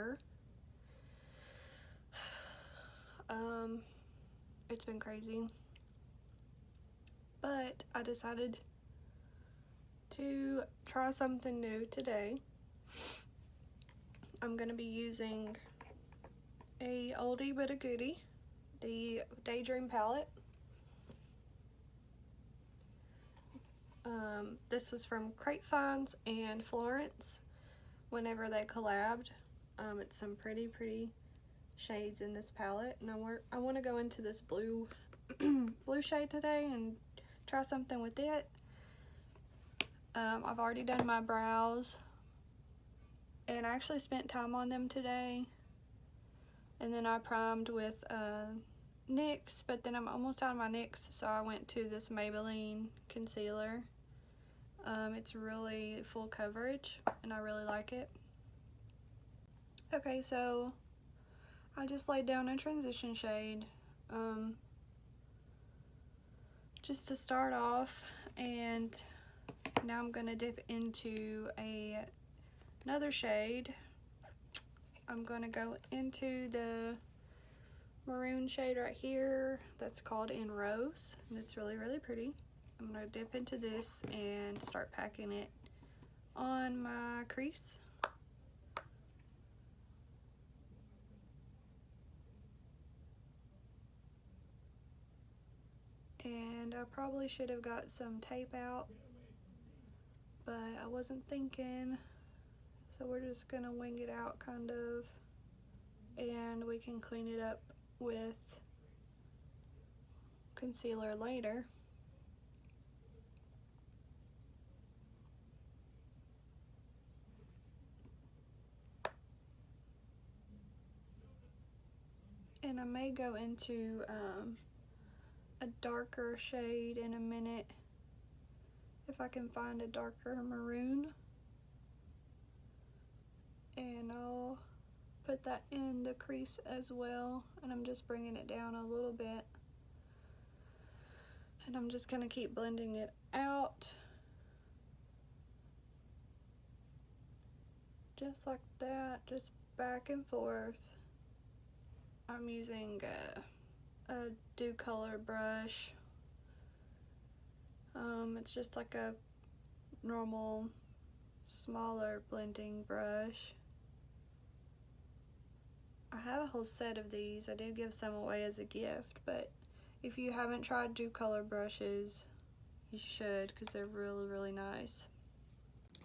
December. It's been crazy, but I decided to try something new today. I'm gonna be using a oldie but a goodie, the Daydream palette. This was from Crate Finds and Florence whenever they collabed. It's some pretty shades in this palette, and I want to go into this blue blue shade today and try something with it. I've already done my brows, and I actually spent time on them today, and then I primed with NYX, but then I'm almost out of my NYX, so I went to this Maybelline concealer. It's really full coverage, and I really like it. Okay, so I just laid down a transition shade just to start off, and now I'm gonna dip into another shade. I'm gonna go into the maroon shade right here that's called In Rose, and it's really pretty. I'm gonna dip into this and start packing it on my crease. And I probably should have got some tape out, but I wasn't thinking, so we're just gonna wing it out kind of, and we can clean it up with concealer later. And I may go into a darker shade in a minute if I can find a darker maroon, and I'll put that in the crease as well. And I'm just bringing it down a little bit, and I'm just gonna keep blending it out just like that, just back and forth. I'm using a Dew Color brush. It's just like a normal smaller blending brush. I have a whole set of these. I did give some away as a gift, but if you haven't tried Dew Color brushes, you should, because they're really nice.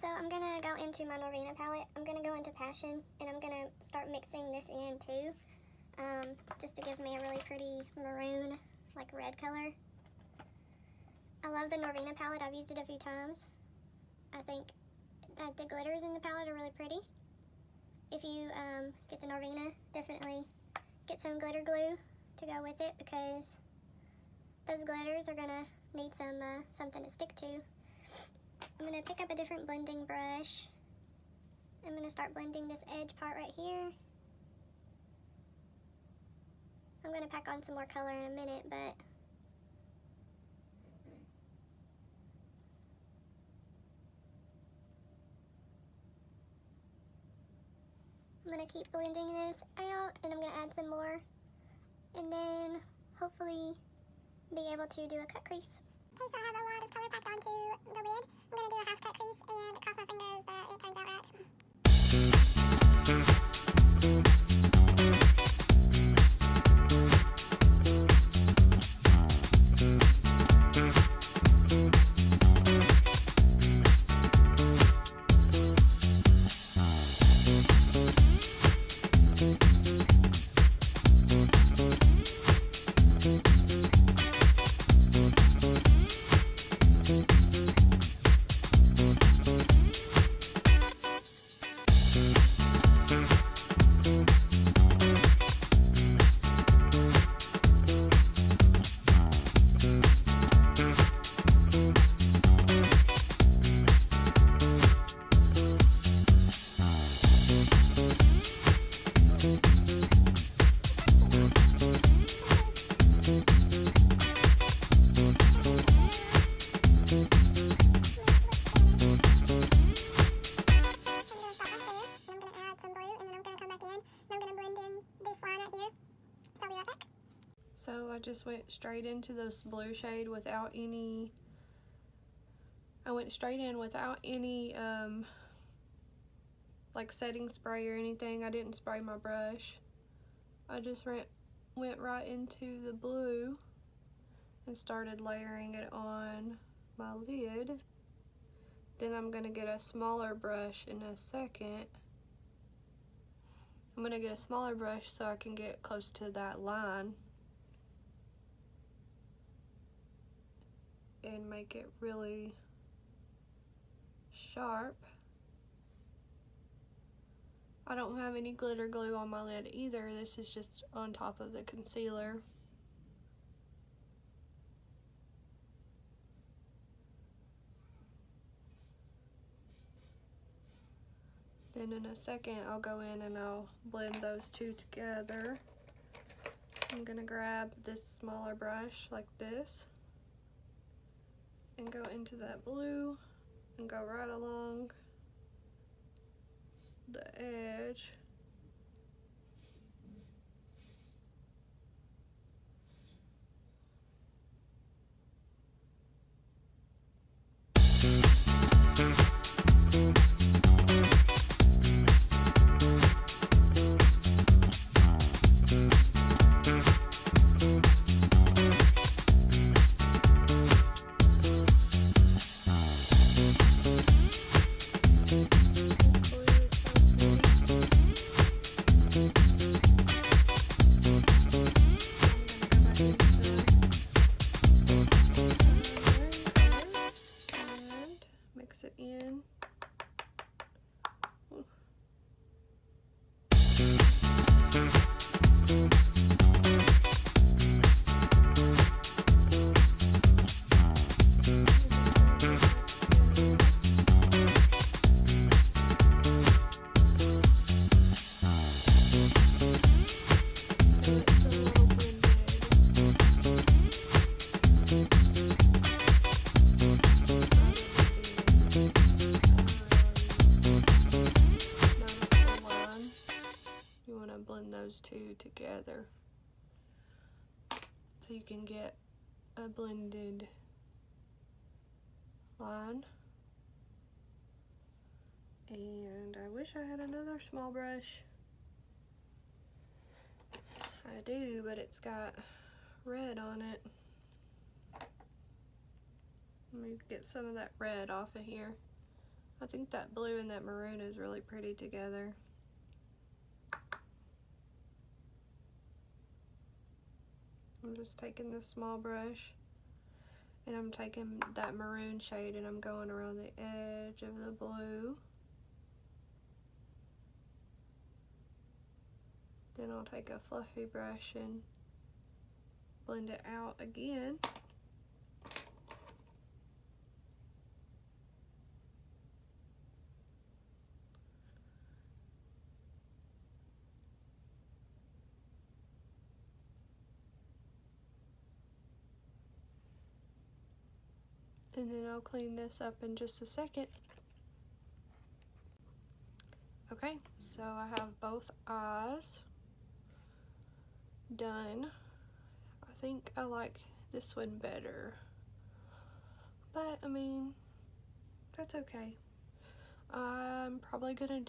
So I'm gonna go into my Norvina palette. I'm gonna go into Passion, and I'm gonna start mixing this in too. Just to give me a really pretty maroon, like red color. I love the Norvina palette. I've used it a few times. I think that the glitters in the palette are really pretty. If you get the Norvina, definitely get some glitter glue to go with it, because those glitters are gonna need some something to stick to. I'm gonna pick up a different blending brush. I'm gonna start blending this edge part right here. I'm going to pack on some more color in a minute, but I'm going to keep blending this out, and I'm going to add some more, and then hopefully be able to do a cut crease. Okay, so I have a lot of color packed onto the lid. I'm going to do a half cut crease and cross my fingers that it turns out right. just went straight into this blue shade without any, I went straight in without any like setting spray or anything. I didn't spray my brush. I just went right into the blue and started layering it on my lid. Then I'm gonna get a smaller brush in a second. I'm gonna get a smaller brush so I can get close to that line and make it really sharp. I don't have any glitter glue on my lid either. This is just on top of the concealer. Then in a second I'll go in and I'll blend those two together. I'm gonna grab this smaller brush like this and go into that blue and go right along the edge. It in. Those two together so you can get a blended line. And I wish I had another small brush. I do, but it's got red on it. Let me get some of that red off of here. I think that blue and that maroon is really pretty together. I'm just taking this small brush and I'm taking that maroon shade and I'm going around the edge of the blue. Then I'll take a fluffy brush and blend it out again. And then I'll clean this up in just a second. Okay, so I have both eyes done. I think I like this one better, but I mean, that's okay. I'm probably gonna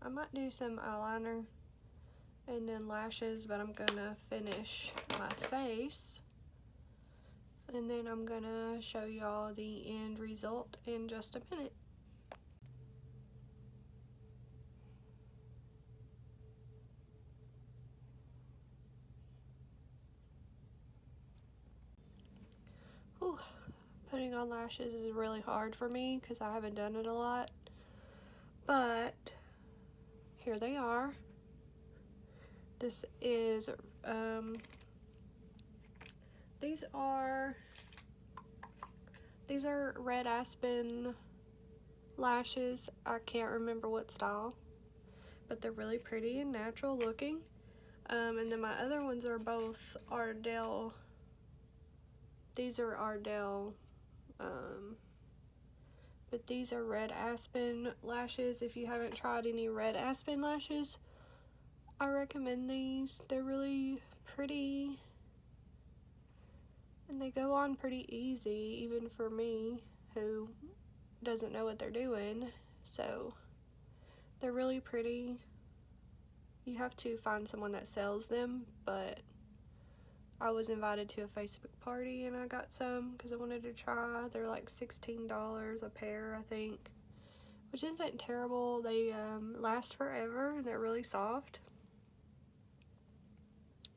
I might do some eyeliner and then lashes, but I'm gonna finish my face. And then I'm gonna show y'all the end result in just a minute. Whew. Putting on lashes is really hard for me because I haven't done it a lot. But here they are. This is these are Red Aspen lashes. I can't remember what style, but they're really pretty and natural looking. And then my other ones are both Ardell. These are Ardell, but these are Red Aspen lashes. If you haven't tried any Red Aspen lashes, I recommend these. They're really pretty And they go on pretty easy, even for me, who doesn't know what they're doing. So they're really pretty. You have to find someone that sells them, but I was invited to a Facebook party and I got some because I wanted to try. They're like $16 a pair, I think, which isn't terrible. They last forever and they're really soft.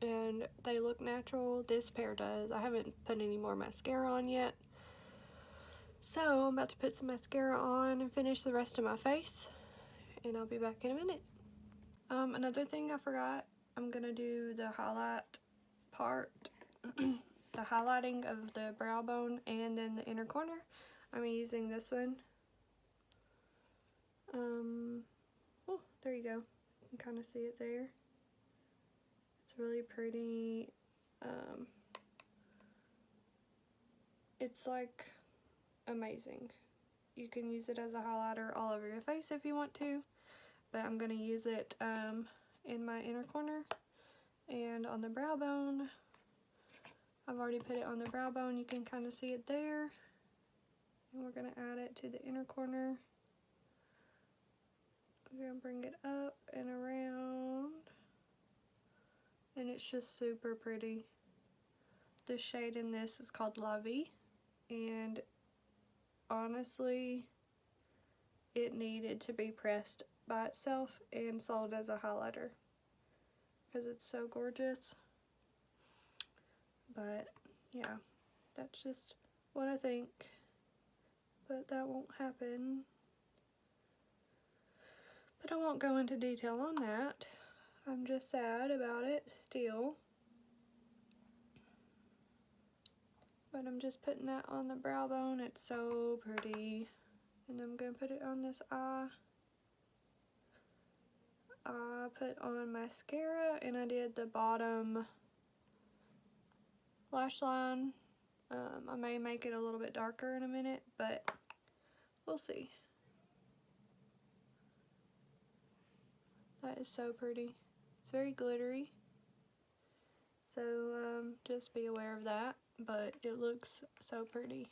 And they look natural. This pair does. I haven't put any more mascara on yet. So I'm about to put some mascara on and finish the rest of my face. And I'll be back in a minute. Another thing I forgot, I'm gonna do the highlight part, the highlighting of the brow bone and then the inner corner. I'm using this one. Oh, there you go. You can kind of see it there. It's really pretty. It's like amazing. You can use it as a highlighter all over your face if you want to, but I'm going to use it in my inner corner and on the brow bone. I've already put it on the brow bone. You can kind of see it there. And we're going to add it to the inner corner. We're going to bring it up and around. And it's just super pretty. The shade in this is called La Vie. And honestly, it needed to be pressed by itself and sold as a highlighter because it's so gorgeous. But yeah, that's just what I think, but that won't happen. But I won't go into detail on that. I'm just sad about it still. But I'm just putting that on the brow bone. It's so pretty. And I'm going to put it on this eye. I put on mascara and I did the bottom lash line. I may make it a little bit darker in a minute, but we'll see. That is so pretty. It's very glittery. So just be aware of that, but it looks so pretty.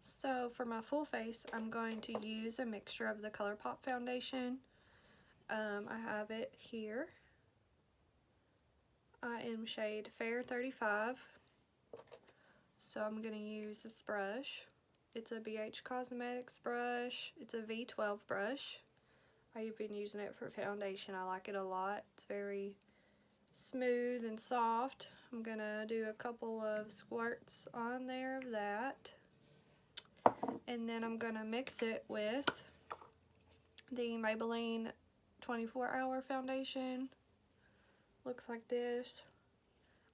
So for my full face, I'm going to use a mixture of the ColourPop foundation. I have it here. I am shade Fair 35. So I'm going to use this brush. It's a BH Cosmetics brush. It's a V12 brush. I've been using it for foundation. I like it a lot. It's very smooth and soft. I'm going to do a couple of squirts on there of that. And then I'm going to mix it with the Maybelline 24-hour foundation. Looks like this.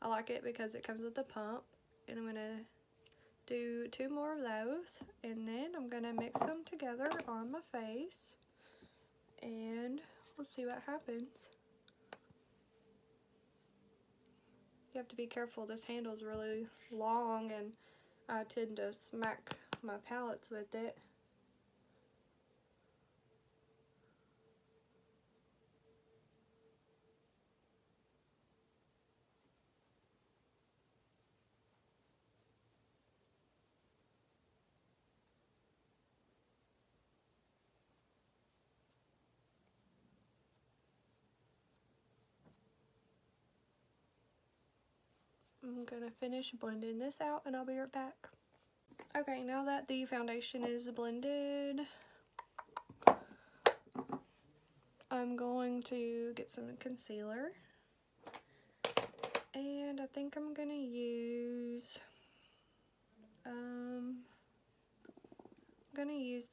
I like it because it comes with a pump. And I'm going to do 2 more of those. And then I'm going to mix them together on my face. And we'll see what happens. You have to be careful. This handle is really long and I tend to smack my palettes with it. I'm gonna finish blending this out and I'll be right back. Okay, now that the foundation is blended, I'm going to get some concealer. And I think I'm gonna use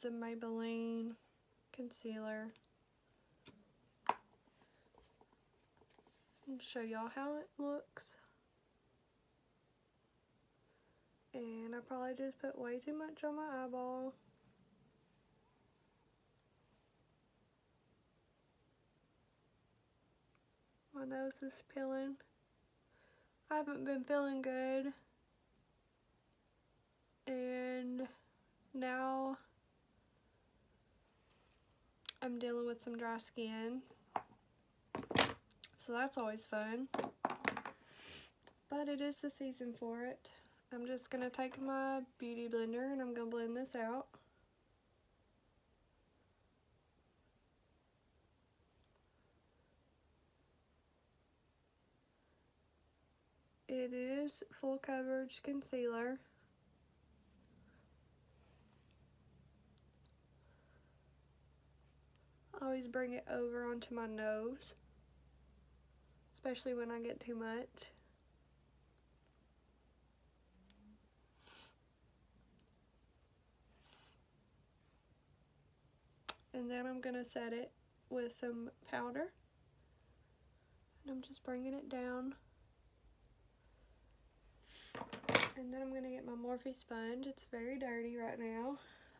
the Maybelline concealer. I'll show y'all how it looks. And I probably just put way too much on my eyeball. My nose is peeling. I haven't been feeling good. And now I'm dealing with some dry skin. So that's always fun. but it is the season for it. I'm just going to take my beauty blender and I'm going to blend this out. It is full coverage concealer. I always bring it over onto my nose, especially when I get too much. And then I'm going to set it with some powder. And I'm just bringing it down. And then I'm going to get my Morphe sponge. It's very dirty right now,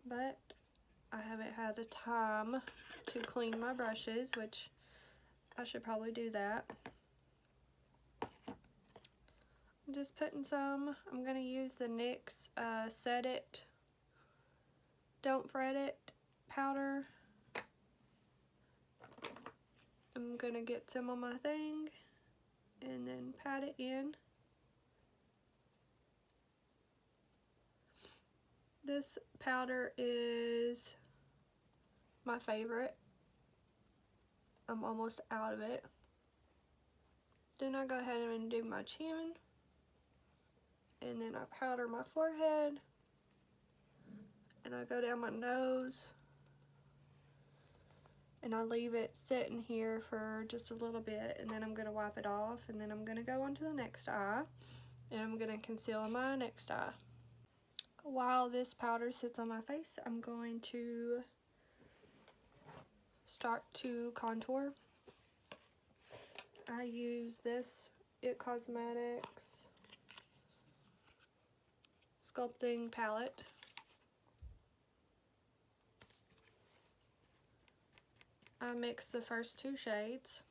but I haven't had the time to clean my brushes, which I should probably do that. I'm just putting some. I'm going to use the NYX Set It, Don't Fret It powder. I'm going to get some on my thing and then pat it in. This powder is my favorite. I'm almost out of it. Then I go ahead and do my chin. And then I powder my forehead. And I go down my nose. And I leave it sitting here for just a little bit, and then I'm going to wipe it off, and then I'm going to go on to the next eye, and I'm going to conceal my next eye. While this powder sits on my face, I'm going to start to contour. I use this It Cosmetics Sculpting Palette. I mix the first two shades.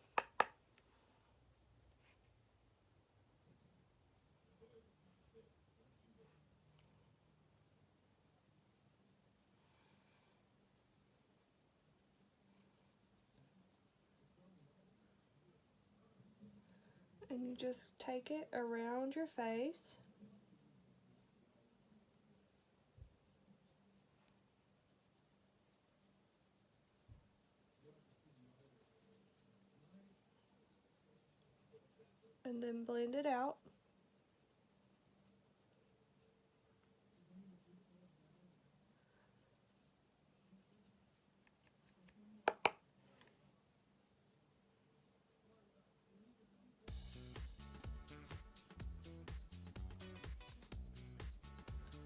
And you just take it around your face. And then blend it out.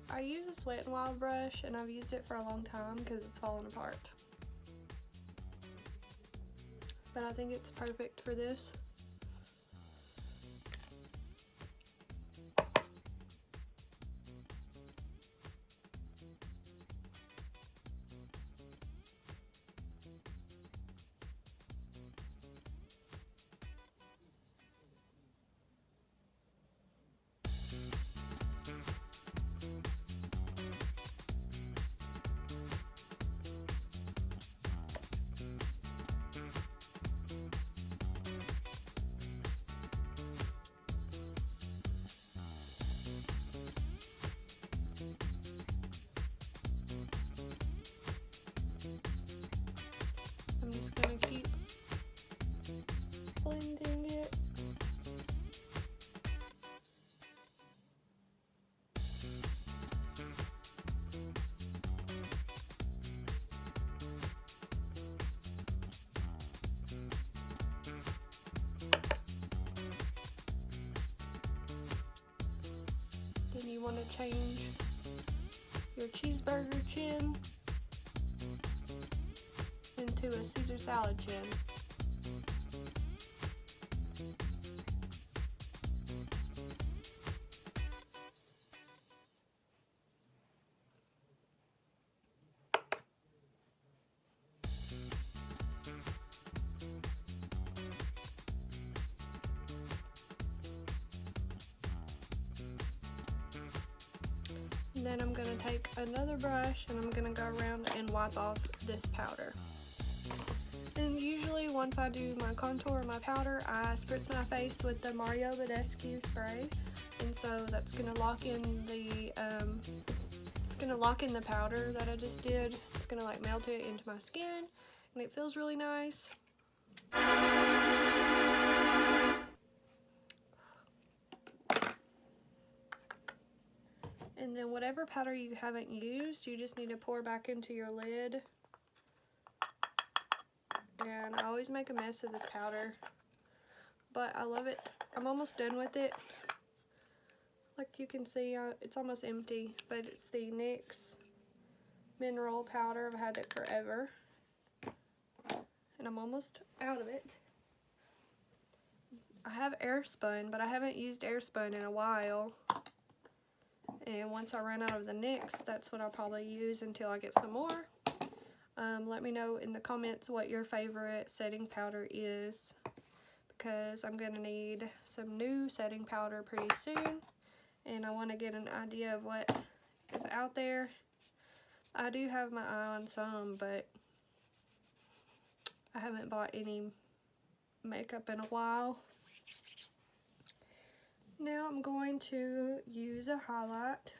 I use a Wet n Wild brush, and I've used it for a long time because it's falling apart. But I think it's perfect for this. I'm just going to keep blending it. Then you want to change your cheeseburger chin into a Caesar salad chin. And then I'm going to take another brush and I'm going to go around and wipe off this powder. And usually once I do my contour and my powder, I spritz my face with the Mario Badescu spray, and so that's gonna lock in the powder that I just did. It's gonna like melt it into my skin, and it feels really nice. And then whatever powder you haven't used, you just need to pour back into your lid. And I always make a mess of this powder, but I love it. I'm almost done with it. Like you can see, it's almost empty, but it's the NYX mineral powder. I've had it forever, and I'm almost out of it. I have Airspun, but I haven't used Airspun in a while. And once I run out of the NYX, that's what I'll probably use until I get some more. Let me know in the comments what your favorite setting powder is, because I'm going to need some new setting powder pretty soon, and I want to get an idea of what is out there. I do have my eye on some, but I haven't bought any makeup in a while. Now I'm going to use a highlight.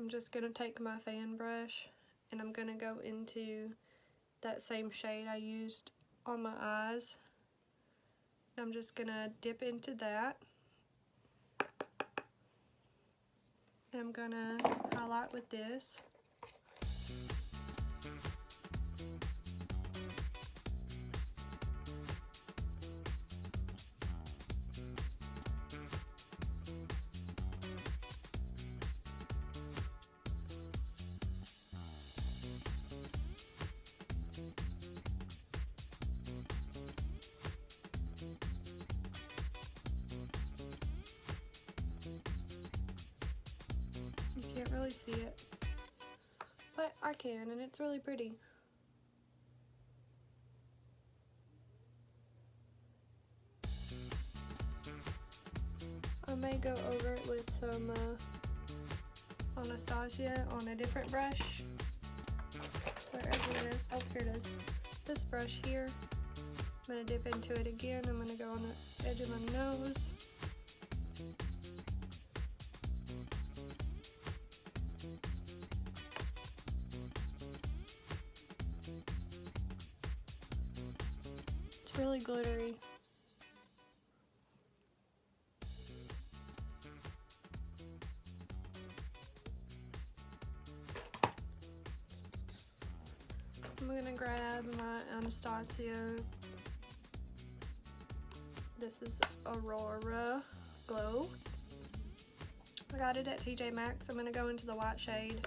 I'm just going to take my fan brush and I'm going to go into that same shade I used on my eyes. I'm just going to dip into that. And I'm going to highlight with this. You can't really see it, but I can, and it's really pretty. I may go over it with some Anastasia on a different brush. Wherever it is. Oh, here it is. This brush here. I'm going to dip into it again. I'm going to go on the edge of my nose. It's really glittery. I'm gonna grab my Anastasia. This is Aurora Glow. I got it at TJ Maxx. I'm gonna go into the white shade.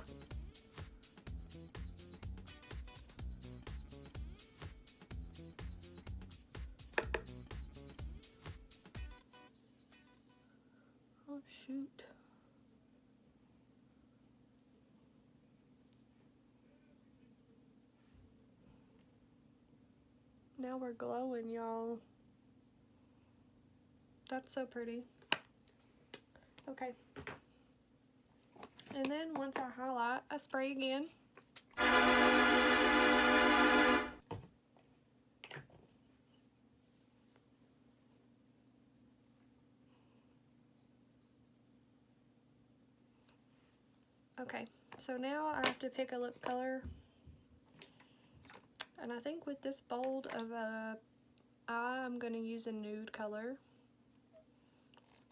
Oh shoot. Now we're glowing, y'all. That's so pretty. Okay. And then once I highlight, I spray again. Okay, so now I have to pick a lip color. And I think with this bold of a eye, I'm going to use a nude color.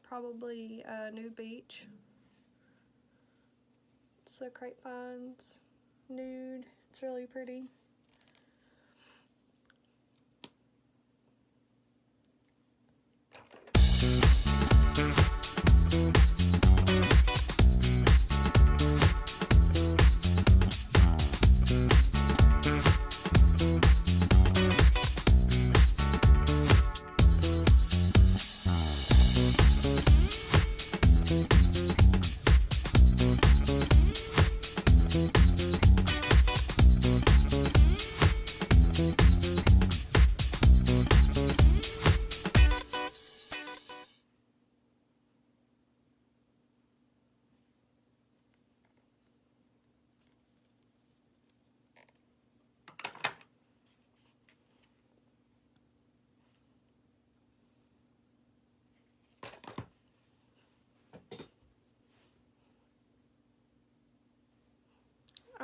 Probably Nude Beach. It's the Grapevines Nude. It's really pretty.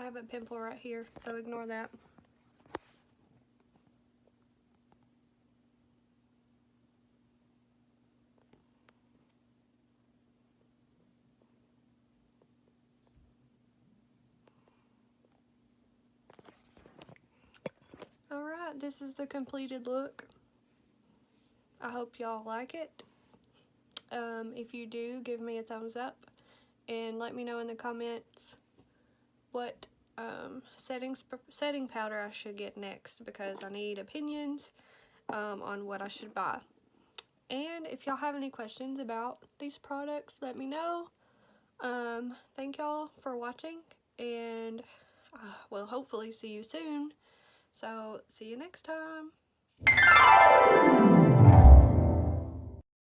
have a pimple right here, so ignore that. Alright, this is the completed look. I hope y'all like it. If you do, give me a thumbs up and let me know in the comments what setting powder I should get next, because I need opinions on what I should buy. And if y'all have any questions about these products, let me know. Thank y'all for watching, and we'll hopefully see you soon. So, see you next time.